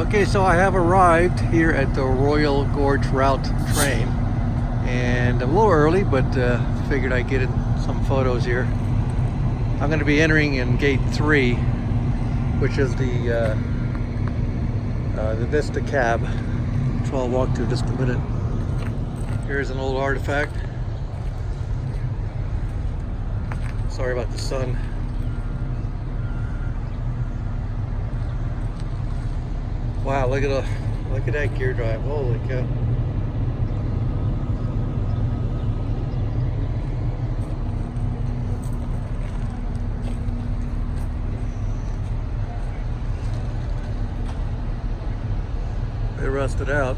Okay, so I have arrived here at the Royal Gorge Route train, and I'm a little early, but figured I'd get in some photos here. I'm going to be entering in gate 3, which is the Vista cab, which I'll walk through just a minute. Here's an old artifact. Sorry about the sun. Wow, look at that gear drive. Holy cow. They rusted out.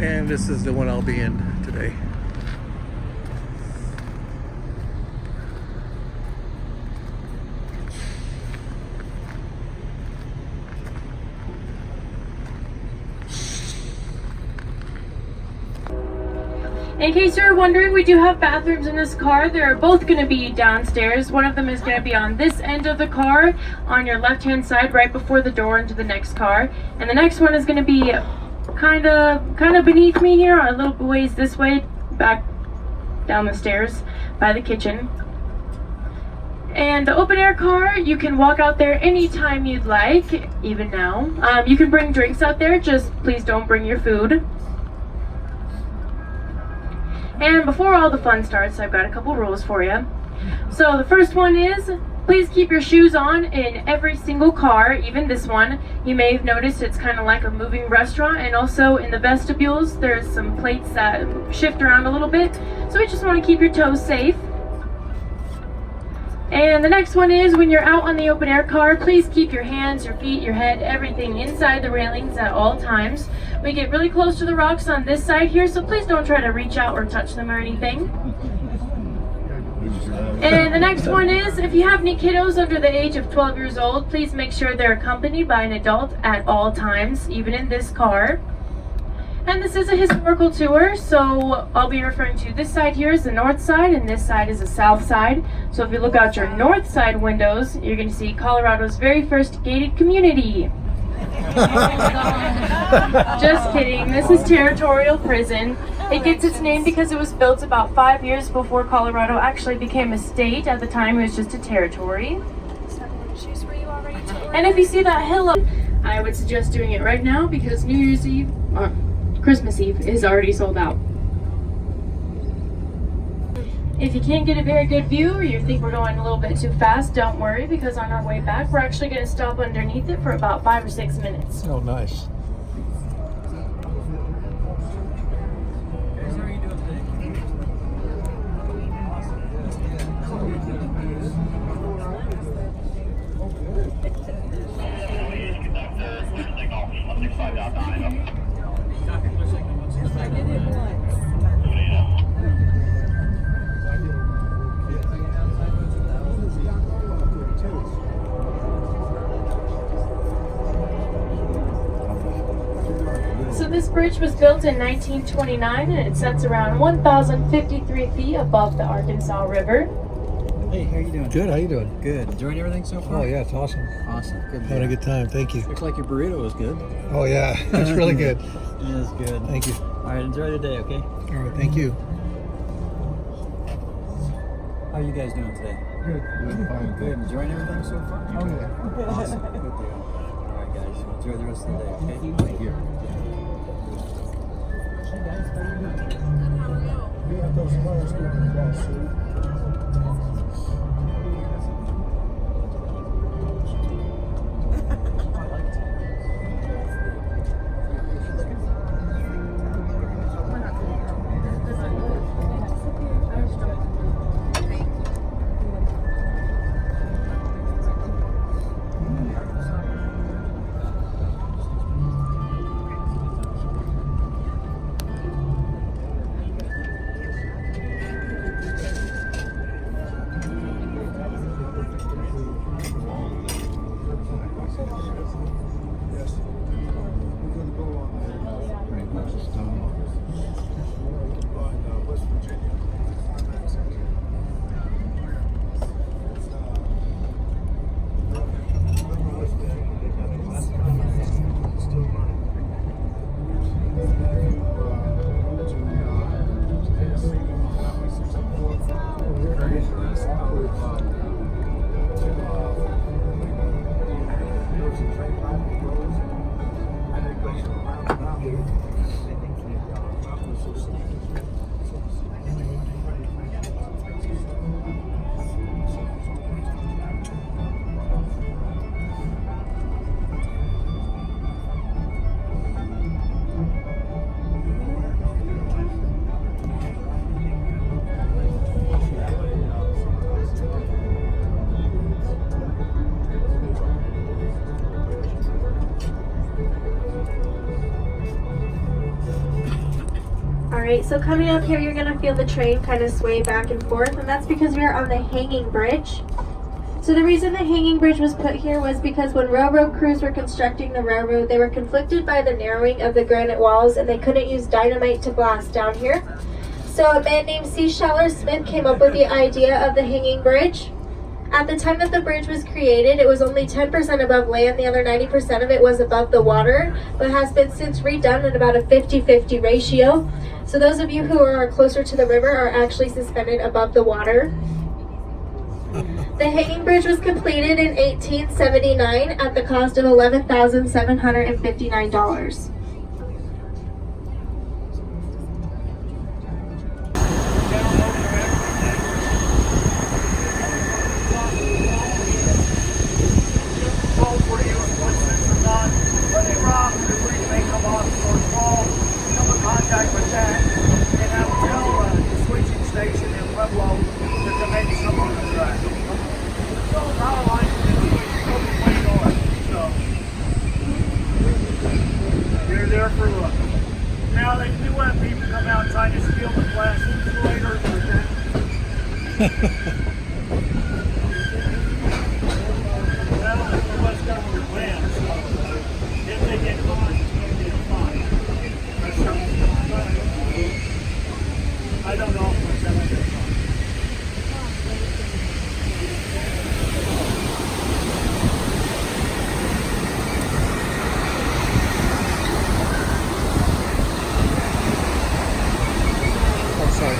And this is the one I'll be in today. In case you're wondering, we do have bathrooms in this car. They're both going to be downstairs. One of them is going to be on this end of the car, on your left-hand side, right before the door into the next car. And the next one is going to be kind of beneath me here, a little ways this way, back down the stairs by the kitchen. And the open air car, you can walk out there anytime you'd like, even now. You can bring drinks out there, just please don't bring your food. And before all the fun starts, I've got a couple rules for you. So the first one is, please keep your shoes on in every single car, even this one. You may have noticed it's kind of like a moving restaurant, and also in the vestibules, there's some plates that shift around a little bit. So we just want to keep your toes safe. And the next one is, when you're out on the open air car, please keep your hands, your feet, your head, everything inside the railings at all times. We get really close to the rocks on this side here, so please don't try to reach out or touch them or anything. And the next one is, if you have any kiddos under the age of 12 years old, please make sure they're accompanied by an adult at all times, even in this car. And this is a historical tour, so I'll be referring to this side here as the north side, and this side is the south side. So if you look out your north side windows, you're going to see Colorado's very first gated community. Just kidding, this is Territorial Prison. It gets its name because it was built about 5 years before Colorado actually became a state. At the time, it was just a territory. And if you see that hill up, I would suggest doing it right now because New Year's Eve, or Christmas Eve, is already sold out. If you can't get a very good view, or you think we're going a little bit too fast, don't worry, because on our way back, we're actually going to stop underneath it for about 5 or 6 minutes. Oh, nice. So this bridge was built in 1929, and it sits around 1,053 feet above the Arkansas River. Hey, how you doing? Good, how you doing? Good. Enjoying everything so far? Oh yeah, it's awesome. Awesome. Good. Having a good time, thank you. Looks like your burrito was good. Oh yeah, it's really good. It is good. Thank you. All right, enjoy the day, okay? All right, thank you. How are you guys doing today? Good. Doing fine. Good. Enjoying everything so far? Oh yeah. Awesome. Good deal. All right, guys. Enjoy the rest of the day, okay? Thank you. Hey guys, how are you doing? Good, how are you? We have those flowers going across, Alright, so coming up here, you're going to feel the train kind of sway back and forth, and that's because we are on the hanging bridge. So the reason the hanging bridge was put here was because when railroad crews were constructing the railroad, they were conflicted by the narrowing of the granite walls, and they couldn't use dynamite to blast down here. So a man named C. Sheller Smith came up with the idea of the hanging bridge. At the time that the bridge was created, it was only 10% above land, the other 90% of it was above the water, but has been since redone at about a 50-50 ratio. So those of you who are closer to the river are actually suspended above the water. The hanging bridge was completed in 1879 at the cost of $11,759. Contact with that, and I will tell the switching station in Pueblo that there may be some on the track. So power lines open north, so they're there for look. Now they do let people come out trying to steal the glass insulators or that. Well, it's what's government land, so if they get caught, it's going to be a fine. I don't know if it's ever been done. Oh, sorry.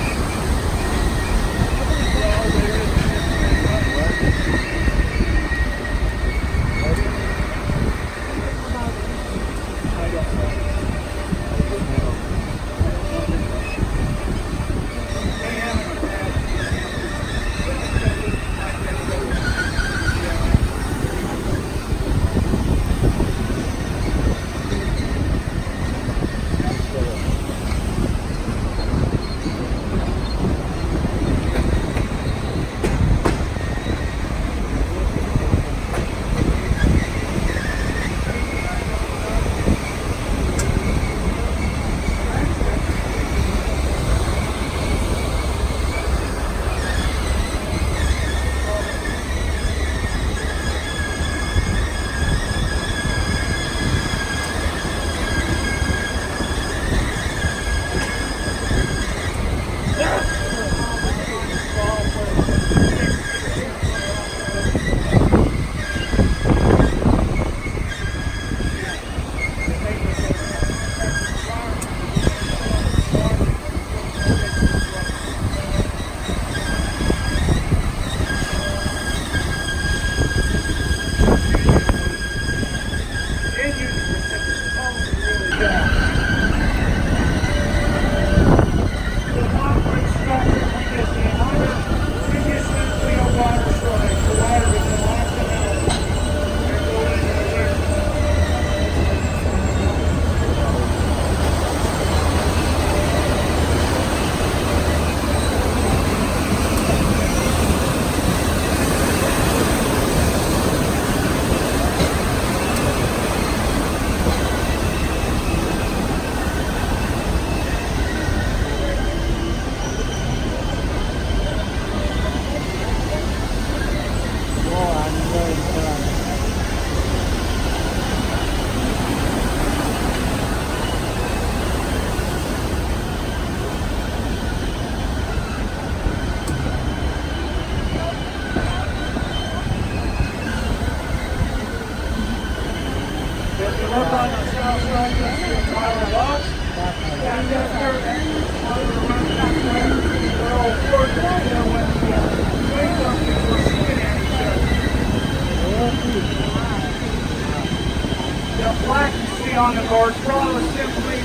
The plaque you see on the Gorge Road is simply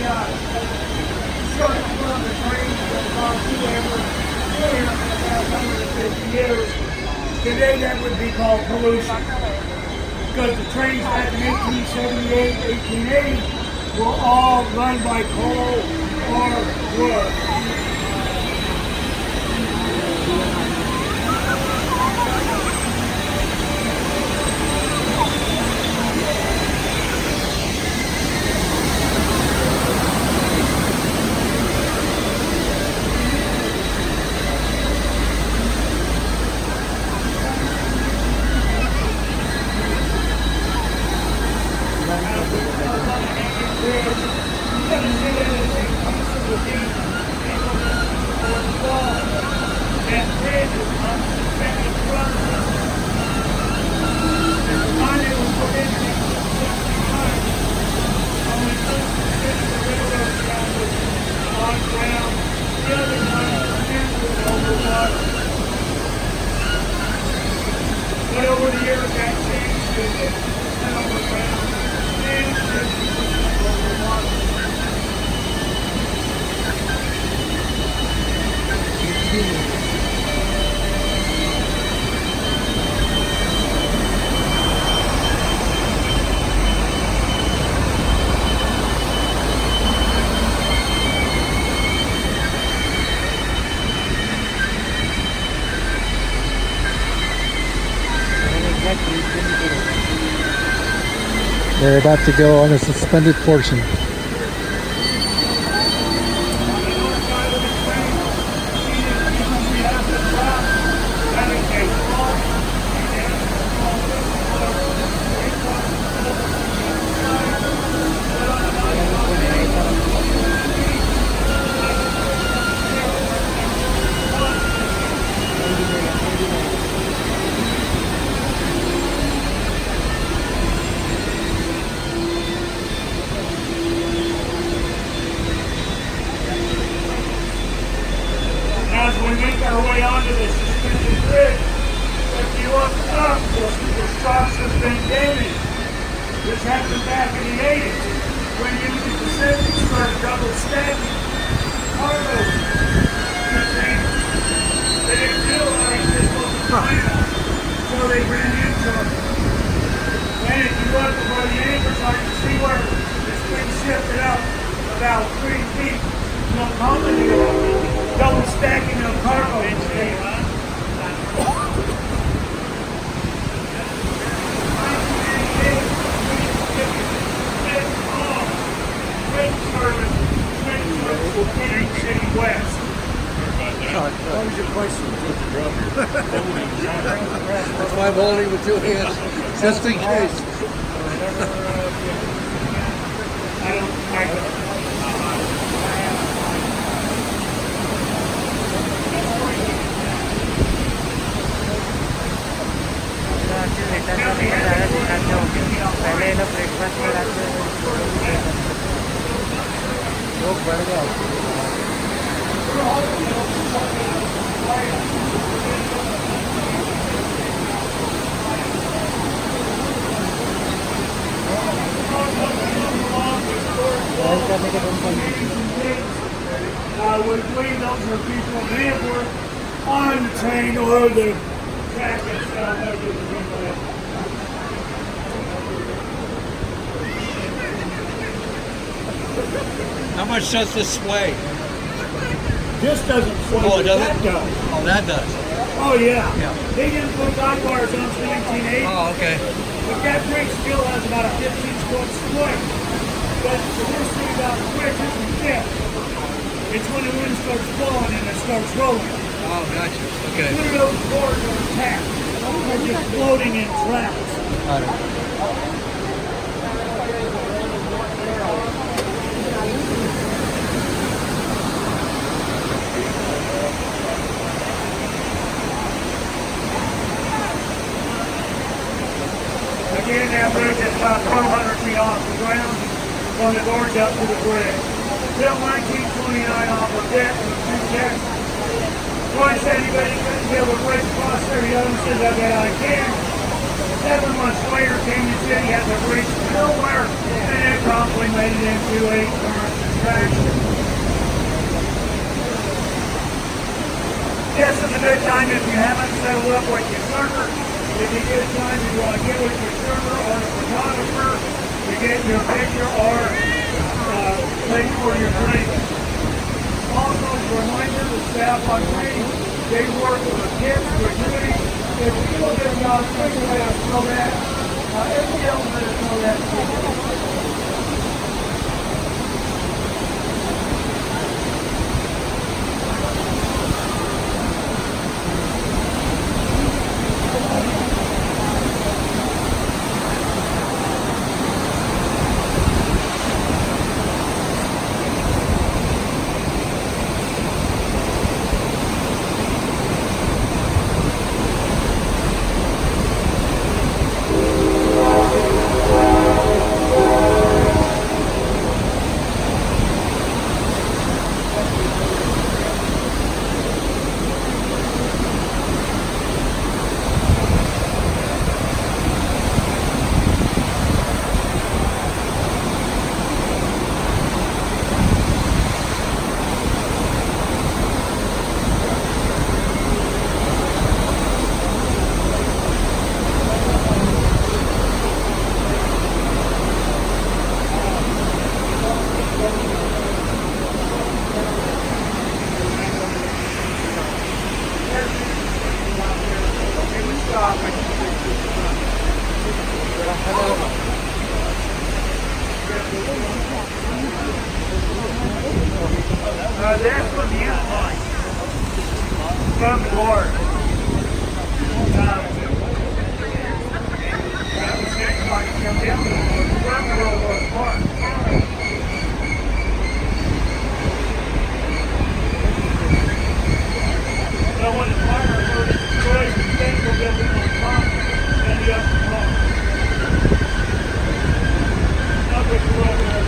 showing from the train that was on here for the past 150 years. Today that would be called pollution. Because the trains back in 1878, 1880 were all run by coal or wood. But over the years, that changed and it went overground. And it's overwater. They're about to go on the suspended portion. As we make our way onto the suspended bridge, if you look up, you'll see the shocks have been damaged. This happened back in the 80s when Union Pacific started double stacking cargo containers. They didn't realize this was a final, so they ran into them. And if you look at where the anchors are, you see where it's been shifted up about 3 feet. No combination. Double stacking of cargo containers. City West. What was your question? That's why I'm holding with 2 hands, just in case. लोग बढ़ I would believe those are people that were on the train or the track itself. How much does this sway? This doesn't sway. Oh, it doesn't? That does. Oh, that does. Oh, yeah. Yeah. They didn't put guide wires on until 1980. Oh, okay. But that bridge still has about a 15-foot sway. But the worst thing about the bridge isn't this. It's when the wind starts blowing and it starts rolling. Oh, gotcha. Okay. None of those boards are attached. They're just floating in tracks. Got it. Again, that bridge is about 1,200 feet off the ground from the gorge up to the bridge. Built 1929 off of debt with 2 decks. Twice anybody couldn't build a bridge across there. The other says, I bet I can. 7 months later, Canyon City has a bridge nowhere, and it promptly made it into a current attraction. This is a good time if you haven't settled up with your surfer. If you get time, you want to get with your surfer or a photographer to get your picture or pay for your drink. Also, as a reminder, the staff on training, they work with the kids, gratuity. If you look at the quick way to throw that, everybody else better throw that too. That's from the incline. From the Gorge. Come down from the railroad park. So when the fire goes destroys the central building on top and the upper floor. Up with the railroad.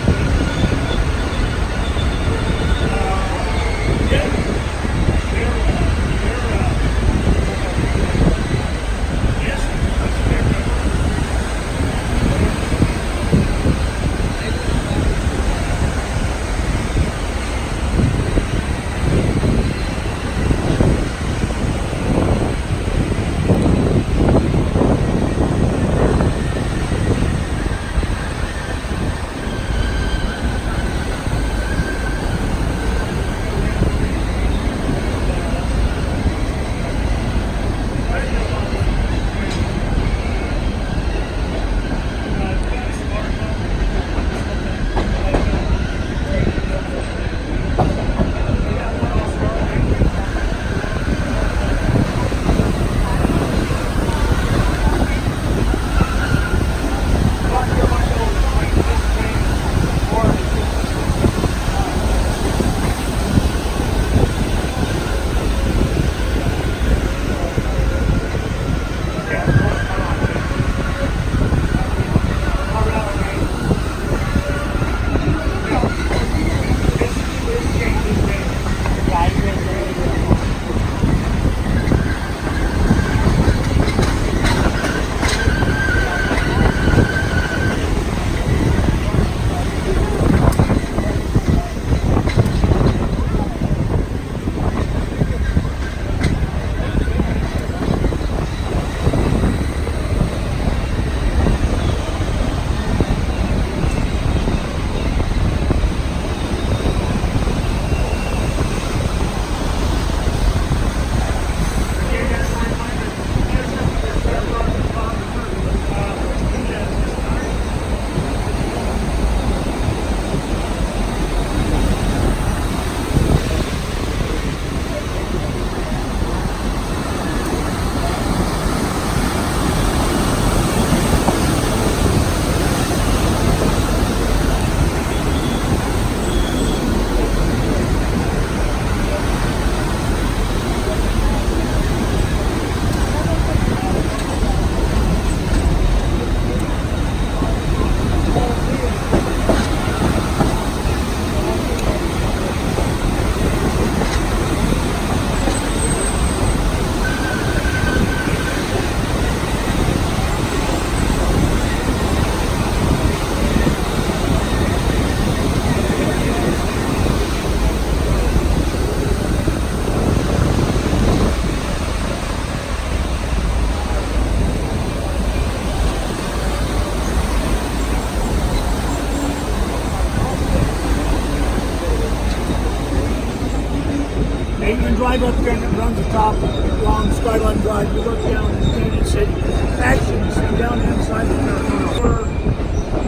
And you can drive up there and it runs the top along Skyline Drive. You look down in Canyon City. Actually, you see down inside the tunnel.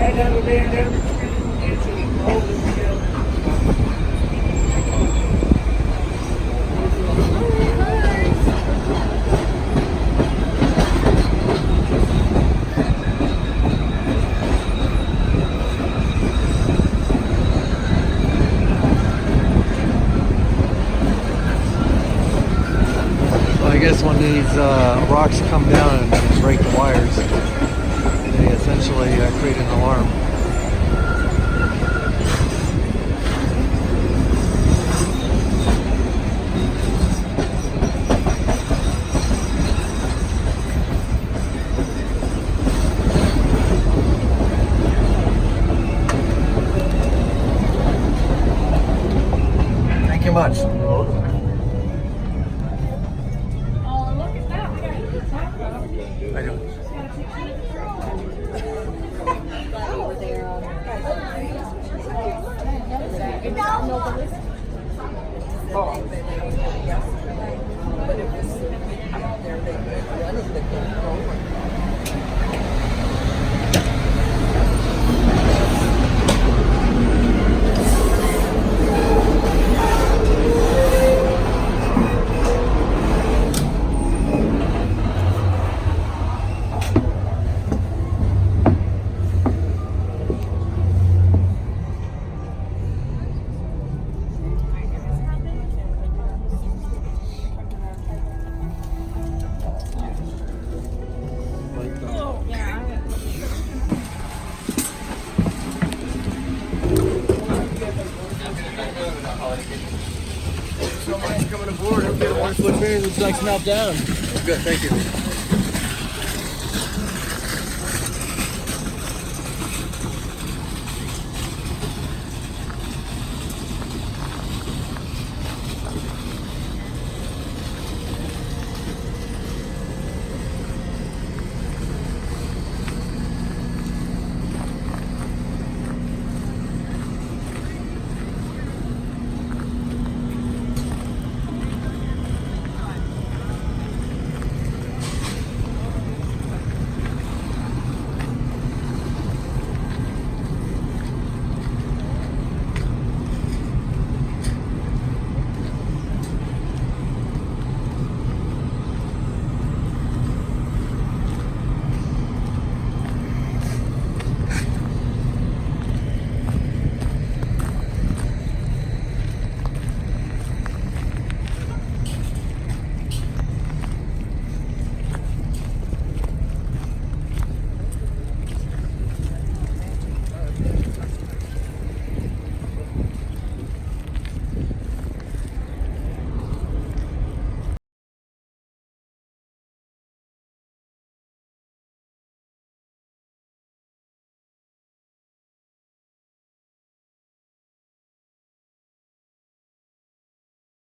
And that would be in every inch of the whole together. I guess when these rocks come down and break the wires, they essentially create an alarm. Thank you much. I don't. coming aboard. Hope you had a wonderful experience. Would you like to melt down? Good, thank you.